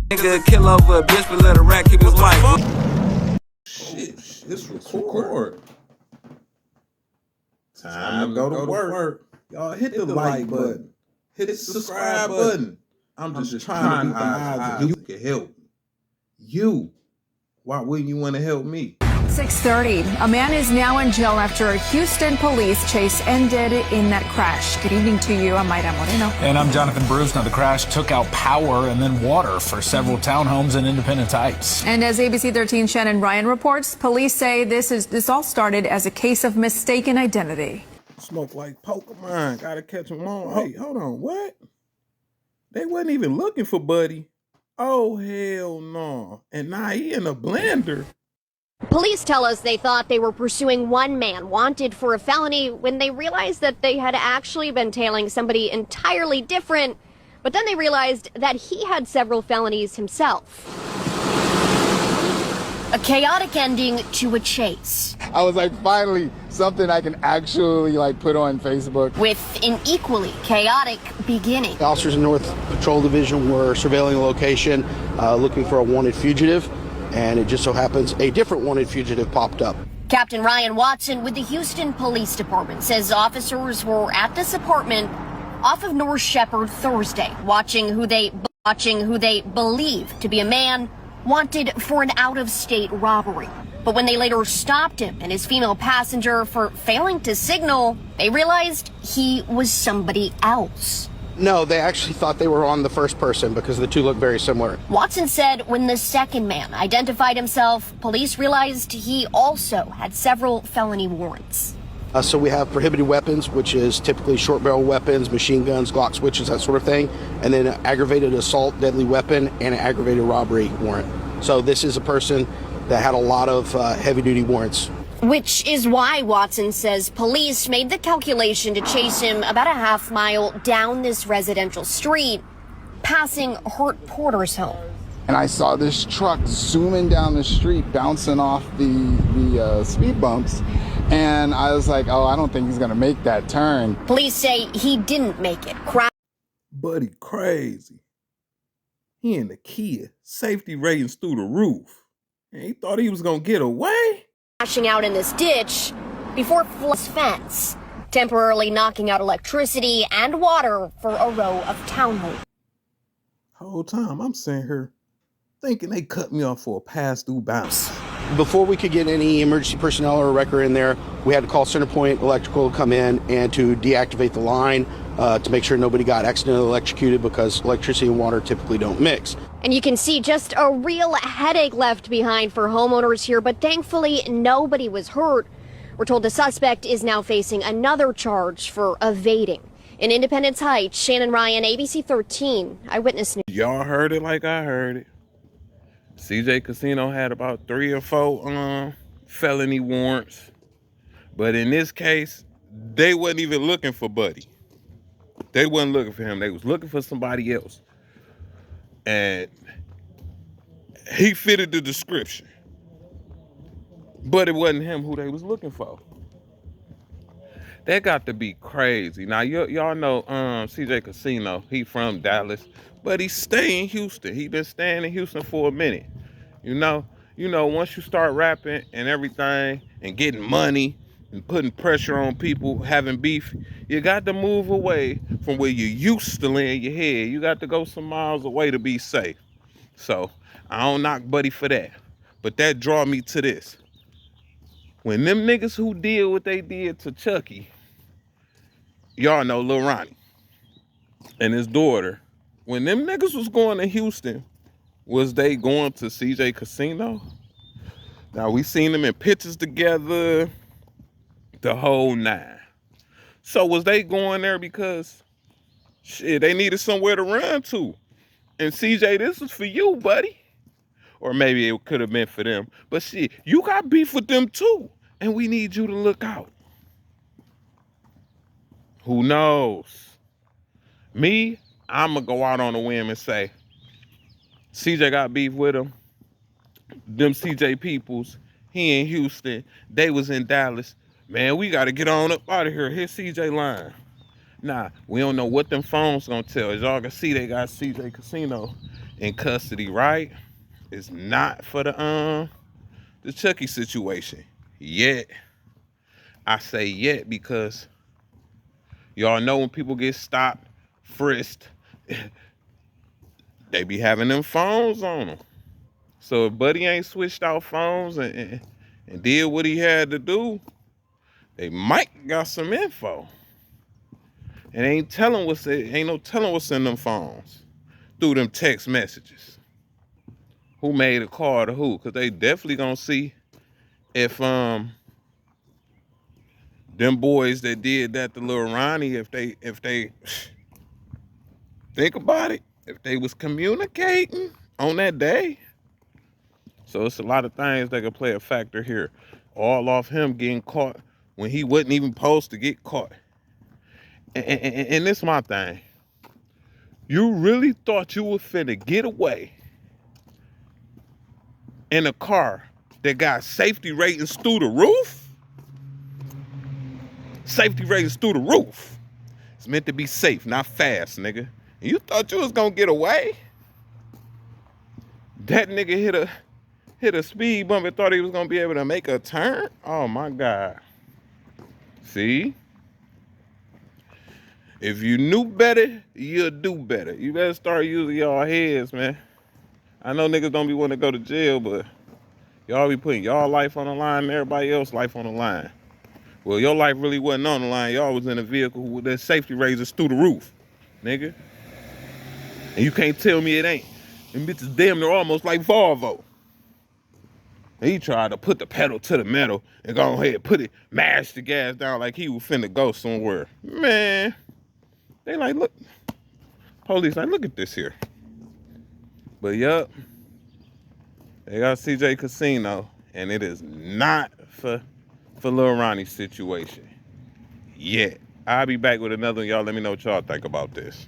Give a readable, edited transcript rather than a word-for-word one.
Nigga kill over a bitch, but let a rat keep his wife. Shit, this record. Time to go to work. Y'all hit the like button. Hit the subscribe button. I'm just trying to be the eyes you can help. You. Why wouldn't you want to help me? 6:30. A man is now in jail after a Houston police chase ended in that crash. Good evening to you. I'm Mayra Moreno. And I'm Jonathan Bruce. Now, the crash took out power and then water for several townhomes in Independence Heights. And as ABC 13 Shannon Ryan reports, police say this all started as a case of mistaken identity. Smoke like Pokemon. Gotta catch them all. Hey, hold on. What? They wasn't even looking for Buddy. Oh, hell no. And now he in a blender. Police tell us they thought they were pursuing one man wanted for a felony when they realized that they had actually been tailing somebody entirely different. But then they realized that he had several felonies himself. A chaotic ending to a chase. I was like, finally, something I can actually put on Facebook. With an equally chaotic beginning. The officers in North Patrol Division were surveilling the location, looking for a wanted fugitive. And it just so happens a different wanted fugitive popped up. Captain Ryan Watson with the Houston Police Department says officers were at this apartment off of North Shepherd Thursday, watching who they believe to be a man wanted for an out-of-state robbery. But when they later stopped him and his female passenger for failing to signal, they realized he was somebody else. No, they actually thought they were on the first person because the two look very similar. Watson said when the second man identified himself, police realized he also had several felony warrants. So we have prohibited weapons, which is typically short barrel weapons, machine guns, Glock switches, that sort of thing. And then an aggravated assault, deadly weapon, and an aggravated robbery warrant. So this is a person that had a lot of heavy duty warrants. Which is why Watson says police made the calculation to chase him about a half mile down this residential street, passing Hurt Porter's home. And I saw this truck zooming down the street, bouncing off the speed bumps. And I was like, oh, I don't think he's going to make that turn. Police say he didn't make it. Buddy crazy. He in the Kia. Safety ratings through the roof. And he thought he was going to get away? Crashing out in this ditch before flood's fence, temporarily knocking out electricity and water for a row of townhomes. Whole time I'm sitting here thinking they cut me off for a pass-through bounce. Before we could get any emergency personnel or a wrecker in there, we had to call Centerpoint Electrical to come in and to deactivate the line to make sure nobody got accidentally electrocuted because electricity and water typically don't mix. And you can see just a real headache left behind for homeowners here, but thankfully nobody was hurt. We're told the suspect is now facing another charge for evading. In Independence Heights, Shannon Ryan, ABC 13, Eyewitness News. Y'all heard it like I heard it. CJ Casino had about 3 or 4 felony warrants. But in this case, they wasn't even looking for Buddy. They wasn't looking for him. They was looking for somebody else. And he fitted the description. But it wasn't him who they was looking for. That got to be crazy. Now, y'all know CJ Casino. He from Dallas. But he stay in Houston. He been staying in Houston for a minute. You know, once you start rapping and everything and getting money and putting pressure on people, having beef, you got to move away from where you used to lay in your head. You got to go some miles away to be safe. So I don't knock Buddy for that. But that draw me to this. When them niggas who did what they did to Chucky, y'all know Lil Ronnie and his daughter, when them niggas was going to Houston, was they going to CJ Casino? Now, we seen them in pictures together, the whole 9. So was they going there because, shit, they needed somewhere to run to? And CJ, this is for you, buddy. Or maybe it could have been for them. But shit, you got beef with them too. And we need you to look out. Who knows? Me, I'm going to go out on a whim and say, CJ got beef with him. Them CJ peoples, he in Houston, they was in Dallas. Man, we got to get on up out of here. Here's CJ line. Nah, we don't know what them phones gonna tell. As y'all can see, they got CJ Casino in custody, right? It's not for the Chucky situation. Yet. I say yet because y'all know when people get stopped, frisked, they be having them phones on them. So if Buddy ain't switched out phones and did what he had to do, they might got some info. And ain't no telling what's in them phones through them text messages. Who made a call to who? Cause they definitely gonna see if them boys that did that to Lil Ronnie, if they think about it, if they was communicating on that day. So it's a lot of things that could play a factor here. All off him getting caught when he wasn't even supposed to get caught. And this is my thing. You really thought you were finna get away in a car that got safety ratings through the roof? Safety ratings through the roof. It's meant to be safe, not fast, nigga. And you thought you was gonna get away? That nigga hit a speed bump and thought he was gonna be able to make a turn? Oh my God. See? If you knew better, you'll do better. You better start using y'all heads, man. I know niggas don't be wanting to go to jail, but y'all be putting y'all life on the line and everybody else's life on the line. Well, your life really wasn't on the line. Y'all was in a vehicle with their safety razors through the roof, nigga. And you can't tell me it ain't. Them bitches damn near almost like Volvo. And he tried to put the pedal to the metal and go ahead, mash the gas down like he was finna go somewhere. Man, they like, look, police like, look at this here. But yup, they got CJ Kasino, and it is not for Lil Ronnie's situation yet. I'll be back with another one. Y'all let me know what y'all think about this.